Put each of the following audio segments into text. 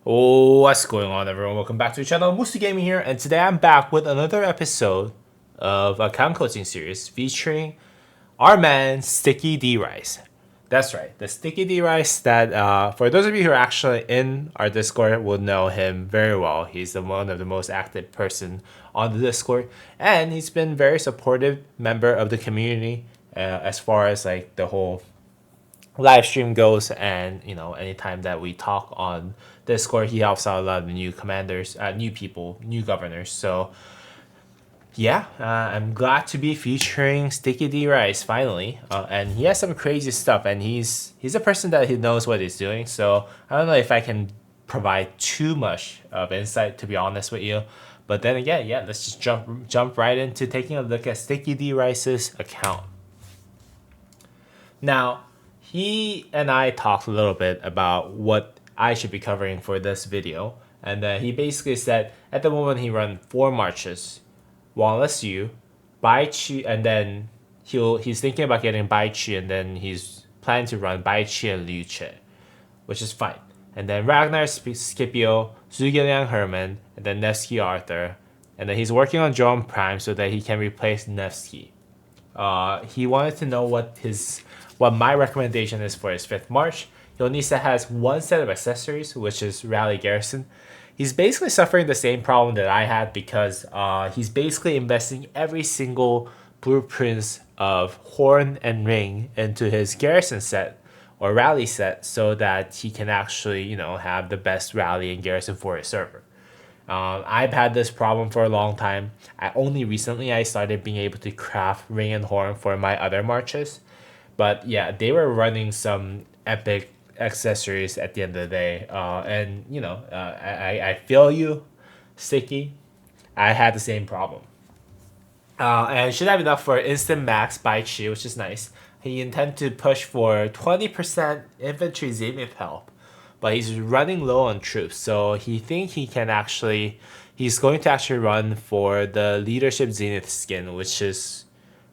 What's going on, everyone? Welcome back to the channel. Musu Gaming here, and today I'm back with another episode of a account coaching series featuring our man Sticky D Rice. That's right, the Sticky D Rice. That for those of you who are actually in our Discord will know him very well. He's one of the most active person on the Discord, and he's been very supportive member of the community as far as like the whole live stream goes, and anytime that we talk on Discord, he helps out a lot of the new commanders, new people, new governors. So yeah, I'm glad to be featuring Sticky D Rice finally, and he has some crazy stuff, and he's a person that he knows what he's doing. So I don't know if I can provide too much of insight, to be honest with you. But then again, yeah, let's just jump right into taking a look at Sticky D Rice's account. Now, he and I talked a little bit about what I should be covering for this video, and he basically said at the moment he run 4 marches, Wallace U, Bai Chi, and then he's thinking about getting Bai Chi, and then he's planning to run Bai Chi and Liu Che, which is fine. And then Ragnar Scipio, Zhuge Herman, and then Nevsky Arthur, and then he's working on Jerome Prime so that he can replace Nevsky. He wanted to know what my recommendation is for his fifth march. He only has one set of accessories, which is Rally Garrison. He's basically suffering the same problem that I had because he's basically investing every single blueprints of horn and ring into his garrison set or rally set so that he can actually, have the best rally and garrison for his server. I've had this problem for a long time. Only recently I started being able to craft ring and horn for my other marches. But yeah, they were running some epic accessories at the end of the day. And I feel you, Sticky. I had the same problem. And I should have enough for instant max by Chi, which is nice. He intends to push for 20% infantry zenith help, but he's running low on troops, so he thinks he's going to actually run for the leadership zenith skin, which is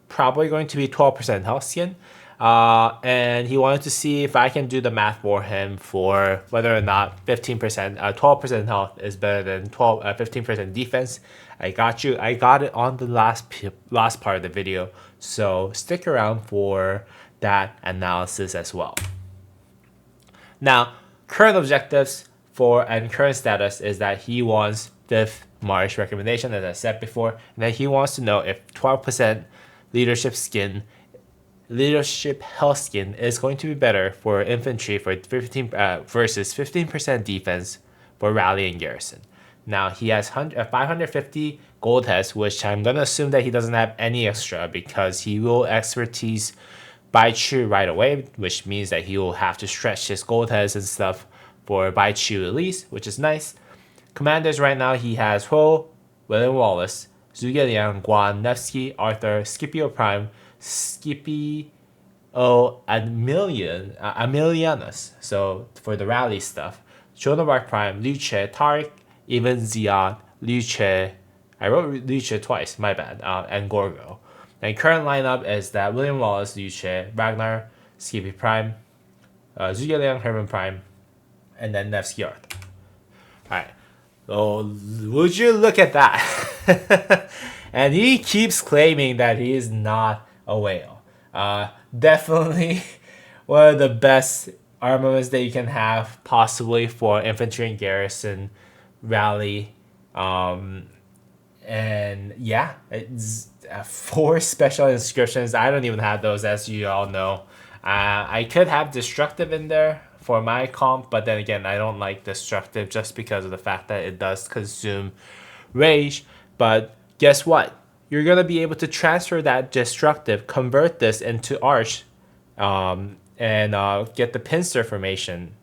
probably going to be 12% health skin. And he wanted to see if I can do the math for him for whether or not 12% health is better than 15% defense. I got you. I got it on the last part of the video. So stick around for that analysis as well. Now, current objectives and current status is that he wants fifth March recommendation, as I said before, and then he wants to know if 12% leadership health skin is going to be better for infantry for 15 versus 15% defense for rally and garrison. Now he has 550 gold heads, which I'm gonna assume that he doesn't have any extra because he will expertise Bai Chi right away, which means that he will have to stretch his gold heads and stuff for Bai Chi release, which is nice. Commanders right now he has Ho, William Wallace, Zhuge Liang, Guan, Nevsky, Arthur, Scipio Prime, Scipio Amelianus. So for the rally stuff, Jonabark Prime, Liu Che, Tariq, even Ziad, Liu Che. I wrote Liu Che twice, my bad, and Gorgo. And current lineup is that William Wallace, Liu Che, Ragnar, Scipio Prime, Zhuge Liang, Herman Prime, and then Nevsky Arthur. Alright. So would you look at that? And he keeps claiming that he is not a whale. Definitely one of the best armaments that you can have, possibly for infantry and garrison rally. And yeah, it's 4 special inscriptions. I don't even have those, as you all know. I could have destructive in there for my comp, but then again, I don't like destructive just because of the fact that it does consume rage. But guess what? You're gonna be able to transfer that destructive, convert this into arch, and get the pincer formation.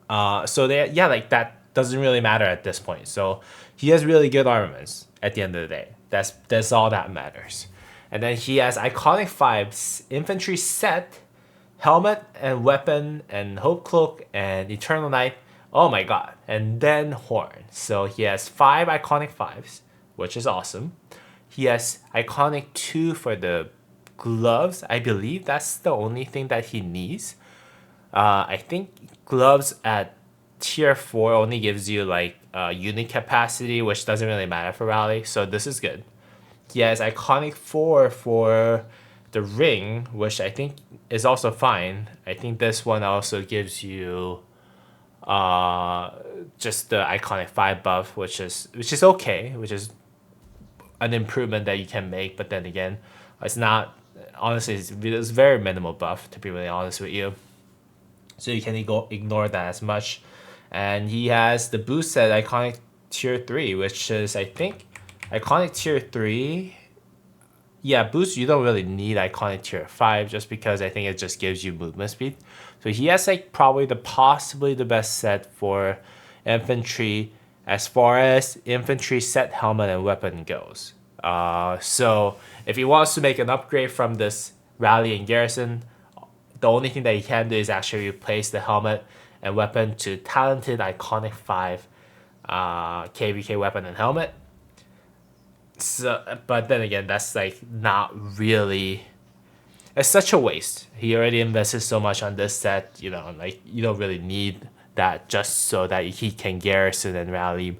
So that, yeah, like that doesn't really matter at this point. So he has really good armaments at the end of the day. That's all that matters. And then he has iconic 5 infantry set, helmet and weapon and hope cloak and eternal knight. Oh my god. And then horn. So he has 5 iconic 5s, which is awesome. He has iconic 2 for the gloves. I believe that's the only thing that he needs. I think gloves at tier 4 only gives you like unit capacity, which doesn't really matter for rally, so this is good. He has iconic 4 for the ring, which I think is also fine. I think this one also gives you just the iconic 5 buff, which is okay, which is an improvement that you can make, but then again, it's not, honestly, it's very minimal buff, to be really honest with you. So you can ignore that as much. And he has the boost at iconic tier 3, which is, I think, iconic tier 3. Yeah, boost, you don't really need iconic tier 5 just because I think it just gives you movement speed. So he has like probably possibly the best set for infantry as far as infantry set, helmet, and weapon goes. So if he wants to make an upgrade from this rally and garrison, the only thing that he can do is actually replace the helmet and weapon to talented iconic 5 KVK weapon and helmet. So, but then again, that's like not really. It's such a waste. He already invested so much on this set, like you don't really need that just so that he can garrison and rally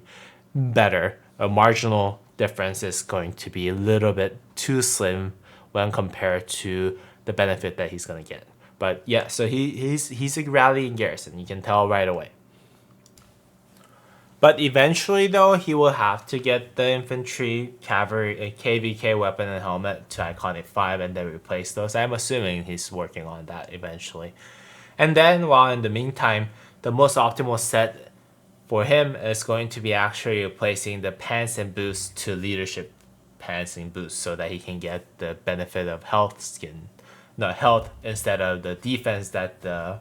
better. A marginal difference is going to be a little bit too slim when compared to the benefit that he's gonna get. But yeah, so he's a rally and garrison. You can tell right away. But eventually, though, he will have to get the infantry, cavalry, KVK weapon and helmet to iconic 5 and then replace those. I'm assuming he's working on that eventually. And then, while in the meantime, the most optimal set for him is going to be actually replacing the pants and boots to leadership pants and boots so that he can get the benefit of health instead of the defense that the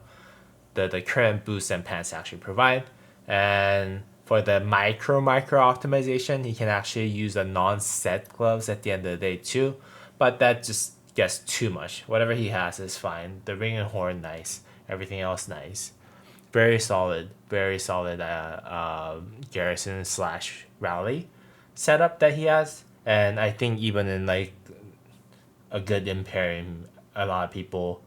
current boots and pants actually provide. And for the micro optimization, he can actually use the non-set gloves at the end of the day too, but that just gets too much. Whatever he has is fine. The ring and horn, nice. Everything else, nice. Very solid garrison / rally setup that he has. And I think even in like a good Imperium, a lot of people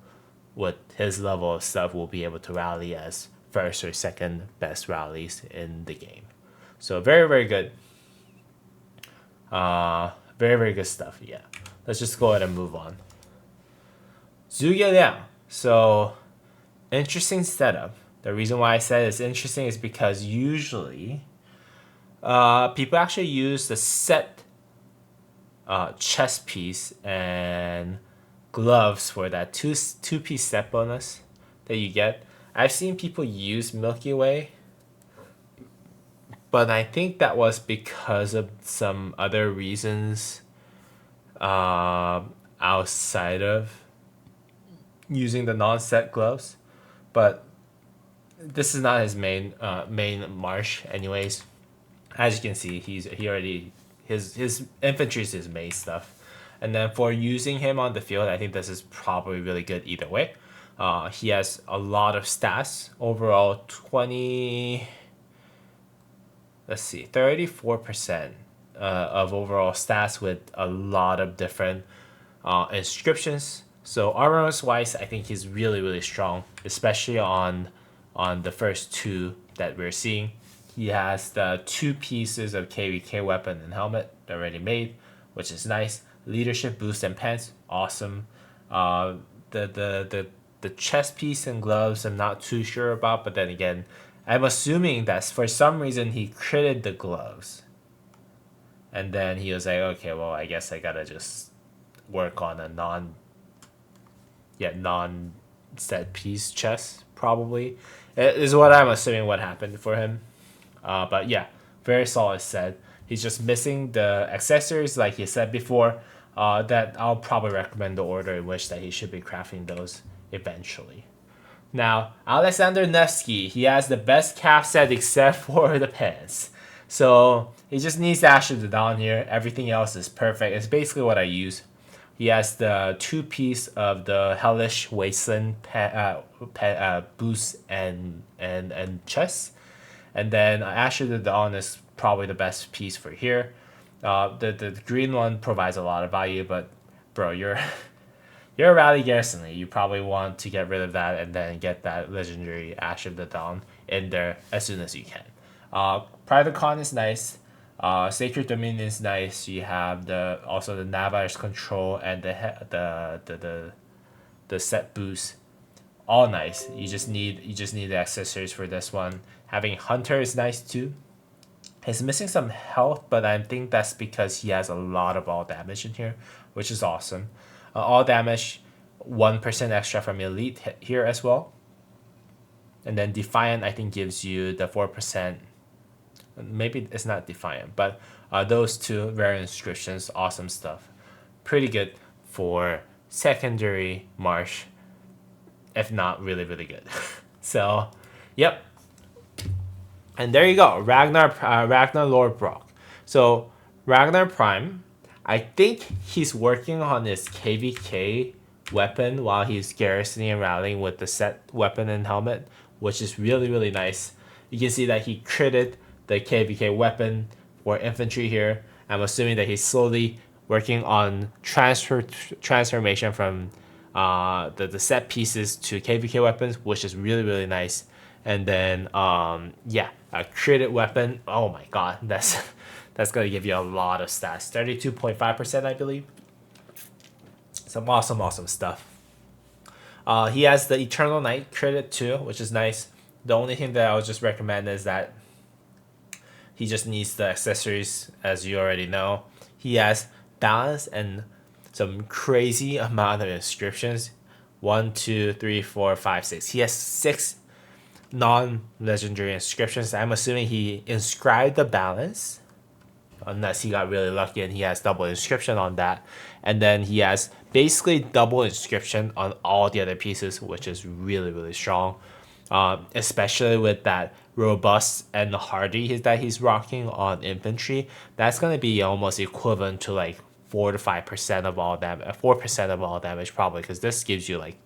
with his level of stuff will be able to rally as first or second best rallies in the game. So very, very good. Very, very good stuff. Yeah. Let's just go ahead and move on. Zhuge Liang. So interesting setup. The reason why I said it's interesting is because usually people actually use the set chest piece and gloves for that two-piece set bonus that you get. I've seen people use Milky Way, but I think that was because of some other reasons outside of using the non-set gloves. But this is not his main march, anyways. As you can see, his infantry is his main stuff. And then for using him on the field, I think this is probably really good either way. He has a lot of stats. Overall, 34% of overall stats with a lot of different inscriptions. So armor wise, I think he's really, really strong, especially on the first two that we're seeing. He has the 2 pieces of KVK weapon and helmet already made, which is nice. Leadership boost and pants, awesome. The chest piece and gloves, I'm not too sure about, but then again, I'm assuming that for some reason he critted the gloves, and then he was like, okay, well, I guess I gotta just work on a non set piece chest, probably. It is what I'm assuming what happened for him. But yeah, very solid set. He's just missing the accessories, like he said before. That I'll probably recommend the order in which that he should be crafting those eventually. Now, Alexander Nevsky, he has the best calf set except for the pants. So he just needs to Asher the Dawn here. Everything else is perfect. It's basically what I use. He has the 2-piece of the Hellish Wasteland boost and chest. And then Asher the Dawn is probably the best piece for here. The green one provides a lot of value, but bro, you're a rally garrison. You probably want to get rid of that and then get that legendary Ash of the Dawn in there as soon as you can. Private Con is nice. Sacred Dominion is nice. You have also the Navarre's Control and the set boost, all nice. You just need the accessories for this one. Having Hunter is nice too. He's missing some health, but I think that's because he has a lot of all damage in here, which is awesome. All damage, 1% extra from Elite here as well. And then Defiant, I think, gives you the 4%. Maybe it's not Defiant, but those two rare inscriptions, awesome stuff. Pretty good for secondary Marsh, if not really, really good. So, yep. And there you go, Ragnar Lord Brock. So Ragnar Prime, I think he's working on his KVK weapon while he's garrisoning and rallying with the set weapon and helmet, which is really, really nice. You can see that he critted the KVK weapon for infantry here. I'm assuming that he's slowly working on transformation from the set pieces to KVK weapons, which is really, really nice. And then yeah, a critted weapon. Oh my god, that's gonna give you a lot of stats. 32.5%, I believe. Some awesome stuff. He has the Eternal Night critted too, which is nice. The only thing that I would just recommend is that he just needs the accessories, as you already know. He has balance and some crazy amount of inscriptions. 1, 2, 3, 4, 5, 6. He has 6 non-legendary inscriptions. I'm assuming he inscribed the balance, unless he got really lucky and he has double inscription on that. And then he has basically double inscription on all the other pieces, which is really, really strong. Especially with that robust and hardy that he's rocking on infantry. That's going to be almost equivalent to like 4 to 5% of all damage, 4% of all damage probably, because this gives you like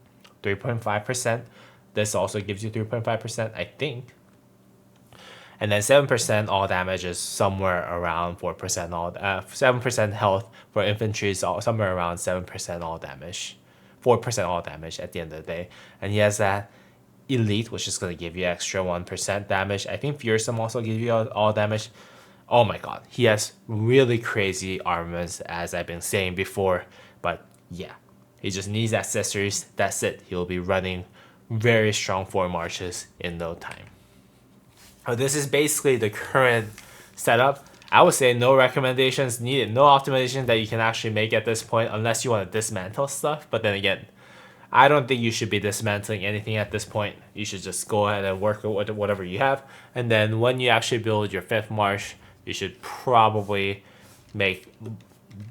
3.5%. This also gives you 3.5%, I think. And then 7% all damage is somewhere around 4% all 7% health for infantry is somewhere around 7% all damage. 4% all damage at the end of the day. And he has that Elite, which is going to give you extra 1% damage. I think Fearsome also gives you all damage. Oh my god, he has really crazy armaments, as I've been saying before. But yeah, he just needs accessories. That's it. He'll be running very strong 4 marches in no time. This is basically the current setup. I would say no recommendations needed, no optimization that you can actually make at this point, unless you want to dismantle stuff. But then again, I don't think you should be dismantling anything at this point. You should just go ahead and work with whatever you have. And then when you actually build your 5th march, you should probably make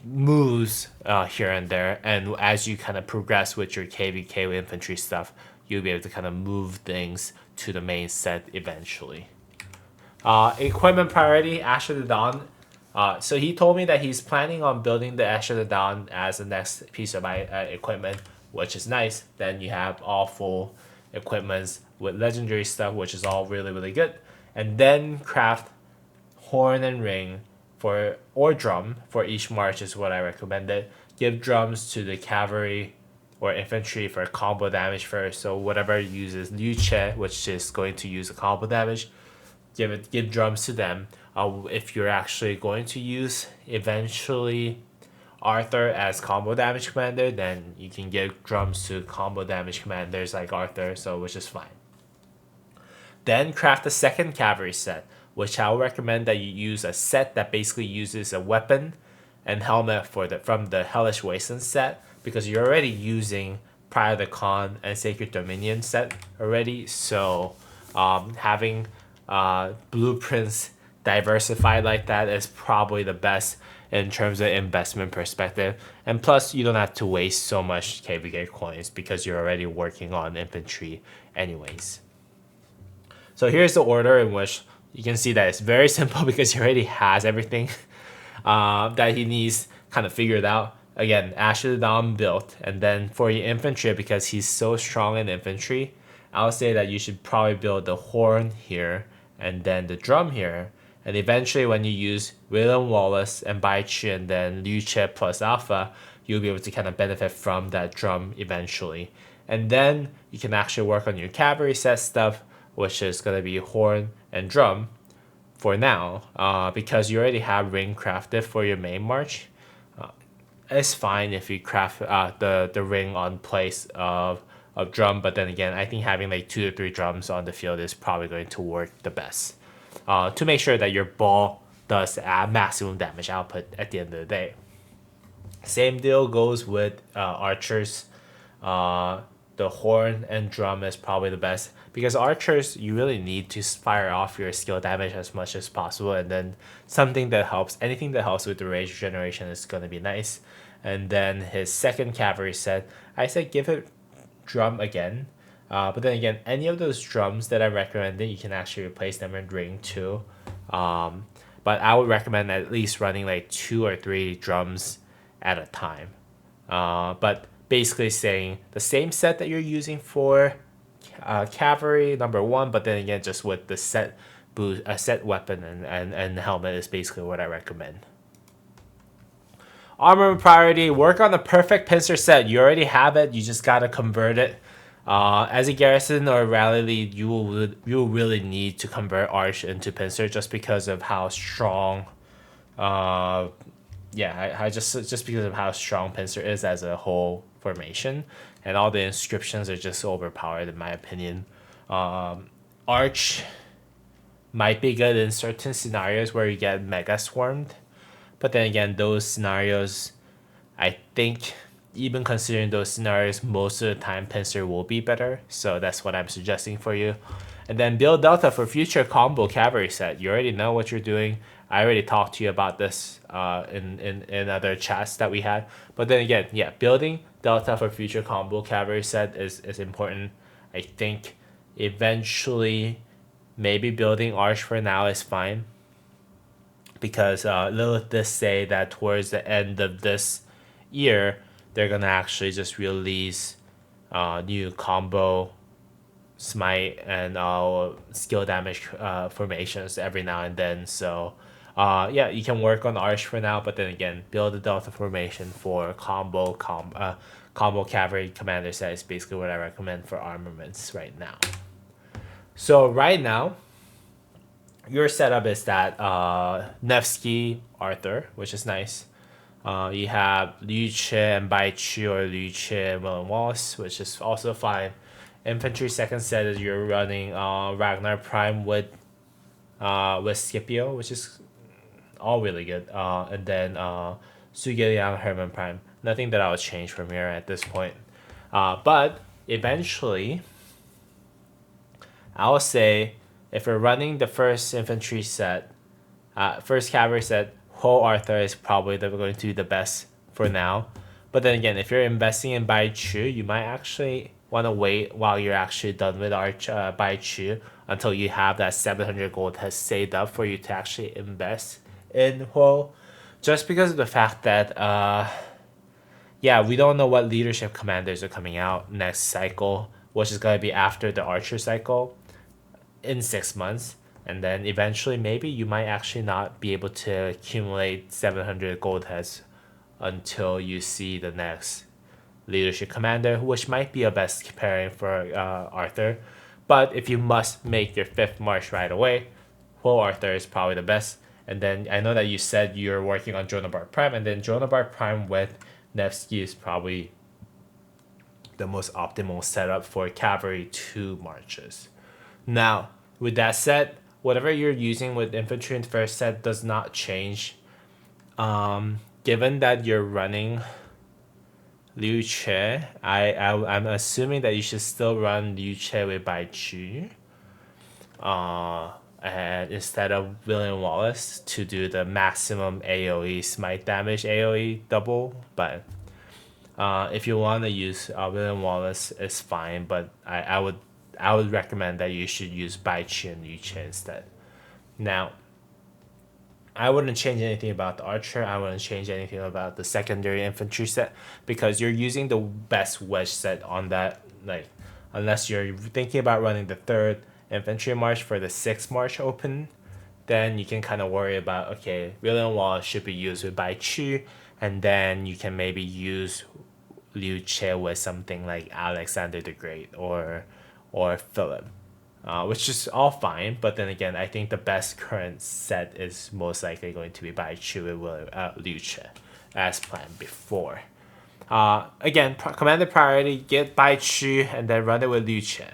moves here and there. And as you kind of progress with your KVK infantry stuff, you'll be able to kind of move things to the main set eventually. Equipment priority, Ash of the Dawn. So he told me that he's planning on building the Ash of the Dawn as the next piece of equipment, which is nice. Then you have all full equipments with legendary stuff, which is all really, really good. And then craft horn and ring or drum for each march is what I recommended. Give drums to the cavalry or infantry for combo damage first. So whatever uses Luce, which is going to use a combo damage, give drums to them. If you're actually going to use eventually Arthur as combo damage commander, then you can give drums to combo damage commanders like Arthur, so which is fine. Then craft a second cavalry set, which I'll recommend that you use a set that basically uses a weapon and helmet from the Hellish Wasteland set, because you're already using Pride of the Con and Sacred Dominion set already. So having blueprints diversified like that is probably the best in terms of investment perspective. And plus, you don't have to waste so much KVK coins because you're already working on infantry anyways. So here's the order in which you can see that it's very simple because he already has everything that he needs kind of figured out. Again, Ash of the Dawn built. And then for your infantry, because he's so strong in infantry, I'll say that you should probably build the horn here and then the drum here. And eventually when you use William Wallace and Baichi and then Luce plus Alpha, you'll be able to kind of benefit from that drum eventually. And then you can actually work on your cavalry set stuff which is going to be horn and drum for now, because you already have ring crafted for your main march. It's fine if you craft the ring on place of drum, but then again, I think having like 2 to 3 drums on the field is probably going to work the best, to make sure that your ball does maximum damage output at the end of the day. Same deal goes with archers. Uh, the horn and drum is probably the best because archers, you really need to fire off your skill damage as much as possible, and then anything that helps with the rage regeneration is going to be nice. And then his second cavalry set, I said give it drum again. But then again, any of those drums that I recommended, you can actually replace them in ring too. But I would recommend at least running like 2 or 3 drums at a time. But basically saying the same set that you're using for cavalry number 1, but then again, just with the set boost, a set weapon and helmet is basically what I recommend. Armor priority, work on the perfect pincer set. You already have it, you just gotta convert it. As a garrison or rally lead, you will really need to convert Arch into pincer just because of how strong. I just because of how strong pincer is as a whole formation, and all the inscriptions are just overpowered in my opinion. Arch might be good in certain scenarios where you get mega swarmed, but then again, those scenarios, I think, even considering those scenarios, most of the time pincer will be better. So that's what I'm suggesting for you. And then build Delta for future combo cavalry set. You already know what you're doing. I already talked to you about this in other chats that we had. But then again, yeah, building Delta for future combo cavalry set is important. I think eventually maybe building Arch for now is fine, because Lilith did say that towards the end of this year, they're gonna actually just release new combo smite and skill damage formations every now and then. So yeah, you can work on Arch for now, but then again, build a Delta formation for combo cavalry commander set is basically what I recommend for armaments right now. So right now, your setup is that Nevsky Arthur, which is nice. You have Liu Che and Bai Chu, or Liu Che and William Wallace, which is also fine. Infantry second set is you're running Ragnar Prime with Scipio, which is all really good. And then Sugiliang Herman Prime. Nothing that I would change from here at this point. But eventually, I would say if you're running the first infantry set, first cavalry set, Ho Arthur is probably going to be the best for now. But then again, if you're investing in Bai Chu, you might actually want to wait while you're actually done with Bai Chu until you have that 700 gold has saved up for you to actually invest in Ho. Just because of the fact that, we don't know what leadership commanders are coming out next cycle, which is going to be after the Archer cycle in 6 months. And then eventually, maybe you might actually not be able to accumulate 700 gold heads until you see the next leadership commander, which might be a best pairing for Arthur. But if you must make your 5th march right away, well, Arthur is probably the best. And then I know that you said you're working on Joan of Arc Prime, and then Joan of Arc Prime with Nevsky is probably the most optimal setup for cavalry 2 marches. Now, with that said, whatever you're using with infantry in the first set does not change. Given that you're running Liu Che, I'm assuming that you should still run Liu Che with Bai Chu. And instead of William Wallace to do the maximum AoE smite damage AoE double. But if you want to use William Wallace, it's fine. But I would recommend that you should use Bai Chu and Liu Che instead. Now, I wouldn't change anything about the archer. I wouldn't change anything about the secondary infantry set, because you're using the best wedge set on that. Like, unless you're thinking about running the 3rd infantry march for the 6th march open, then you can kind of worry about, okay, William Wallace should be used with Bai Chu, and then you can maybe use Liu Che with something like Alexander the Great or Philip. which is all fine. But then again, I think the best current set is most likely going to be Baichu with Liu Che, as planned before. Again, commanded priority, get Baichu and then run it with Liu Che.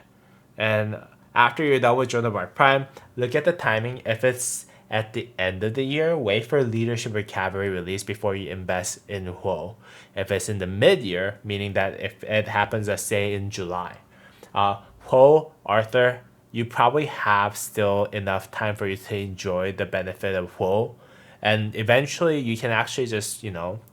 And after you're done with Joan of Arc Prime, look at the timing. If it's at the end of the year, wait for Leadership or Cavalry release before you invest in Huo. If it's in the mid-year, meaning that if it happens, let's say in July, Huo, Arthur, you probably have still enough time for you to enjoy the benefit of Huo. And eventually you can actually just,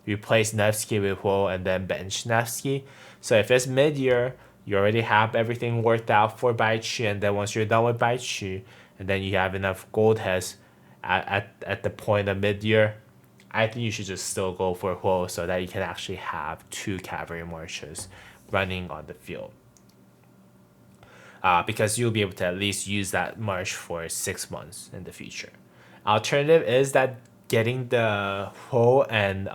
replace Nevsky with Huo and then bench Nevsky. So if it's mid-year, you already have everything worked out for Baichi, and then once you're done with Baichi, and then you have enough gold heads at the point of mid-year, I think you should just still go for Huo so that you can actually have 2 cavalry marches running on the field. Because you'll be able to at least use that march for 6 months in the future. Alternative is that getting the Huo and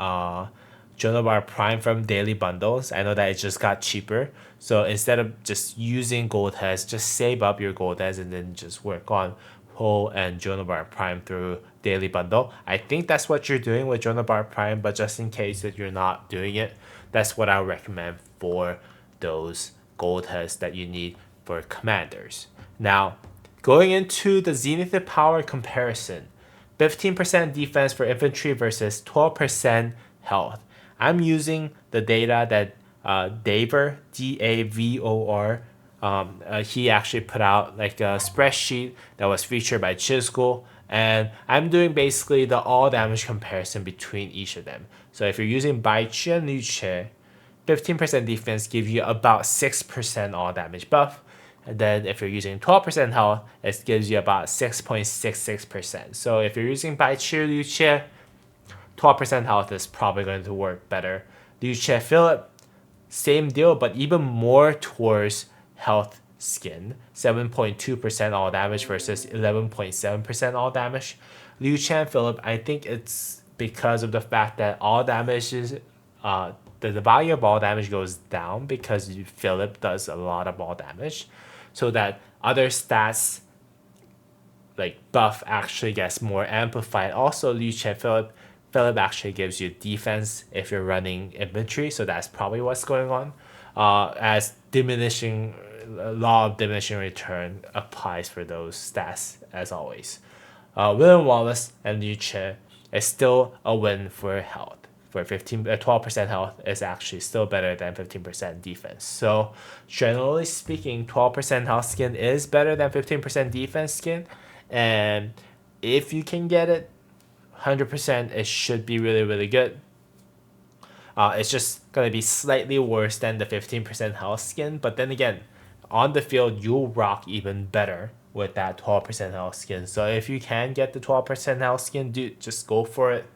Joan of Arc Prime from daily bundles. I know that it just got cheaper. So instead of just using gold heads, just save up your gold heads and then just work on Huo and Joan of Arc Prime through daily bundle. I think that's what you're doing with Joan of Arc Prime, but just in case that you're not doing it, that's what I would recommend for those gold heads that you need for commanders. Now, going into the zenith power comparison, 15% defense for infantry versus 12% health. I'm using the data that Davor, Davor, he actually put out like a spreadsheet that was featured by Chisgul, and I'm doing basically the all damage comparison between each of them. So if you're using Baichi and Liu Che, 15% defense gives you about 6% all damage buff. And then if you're using 12% health, it gives you about 6.66%. So if you're using Baichi Liu Che, 12% health is probably going to work better. Liu Che Philip, same deal, but even more towards health skin. 7.2% all damage versus 11.7% all damage. Liu Che and Philip, I think it's because of the fact that all damage is the value of all damage goes down because Philip does a lot of all damage, so that other stats like buff actually gets more amplified. Also, Liu Che Philip actually gives you defense if you're running infantry, so that's probably what's going on. As diminishing law of diminishing return applies for those stats as always. William Wallace and Liu Che is still a win for health. For 12% health is actually still better than 15% defense. So generally speaking, 12% health skin is better than 15% defense skin, and if you can get it 100%, it should be really, really good. It's just going to be slightly worse than the 15% health skin, but then again, on the field, you'll rock even better with that 12% health skin. So if you can get the 12% health skin, dude, just go for it.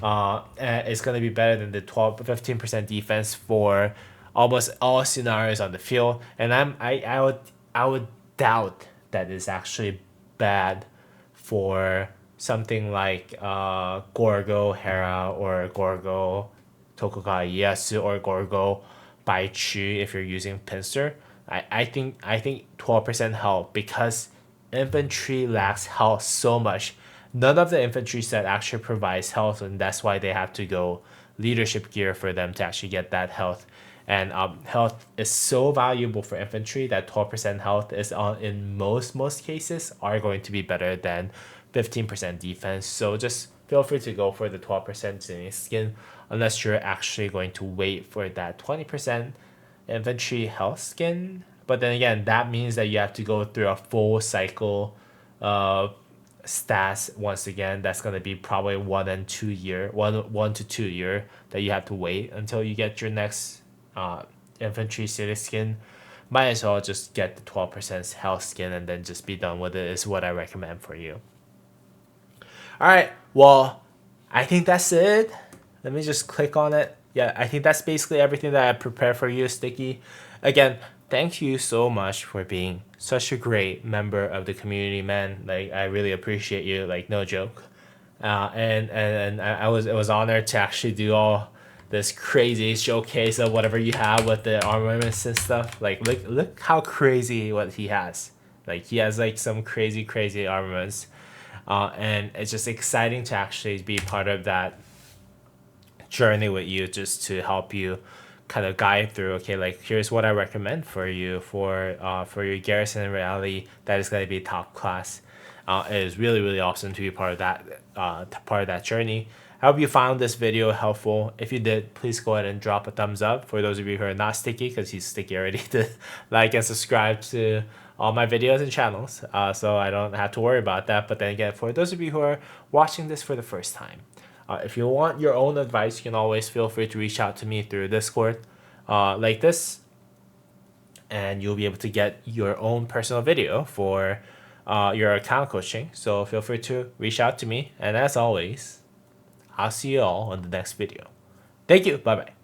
It's going to be better than the 15% defense for almost all scenarios on the field. And I would doubt that it's actually bad for something like Gorgo Hera or Gorgo Tokugawa Ieyasu or Gorgo Baichi if you're using pincer. I think 12% health, because infantry lacks health so much. None of the infantry set actually provides health, and that's why they have to go leadership gear for them to actually get that health. And health is so valuable for infantry that 12% health is in most cases are going to be better than 15% defense. So just feel free to go for the 12% skin unless you're actually going to wait for that 20% infantry health skin. But then again, that means that you have to go through a full cycle of stats once again. That's going to be probably 1 to 2 year that you have to wait until you get your next infantry city skin. Might as well just get the 12% health skin and then just be done with it, is what I recommend for you. Alright, well, I think that's it. Let me just click on it. Yeah, I think that's basically everything that I prepared for you, Sticky. Again, thank you so much for being such a great member of the community, man. Like, I really appreciate you, like, no joke. And it was honored to actually do all this crazy showcase of whatever you have with the armaments and stuff. Like, look how crazy what he has. Like he has like some crazy armaments, and it's just exciting to actually be part of that journey with you, just to help you kind of guide through. Okay, like here's what I recommend for you for your garrison in reality that is going to be top class. It is really awesome to be part of that journey. I hope you found this video helpful. If you did, please go ahead and drop a thumbs up. For those of you who are not sticky, because he's sticky already, to like and subscribe to all my videos and channels, so I don't have to worry about that. But then again, for those of you who are watching this for the first time, if you want your own advice, you can always feel free to reach out to me through Discord, like this, and you'll be able to get your own personal video for your account coaching. So feel free to reach out to me. And as always, I'll see you all on the next video. Thank you. Bye bye.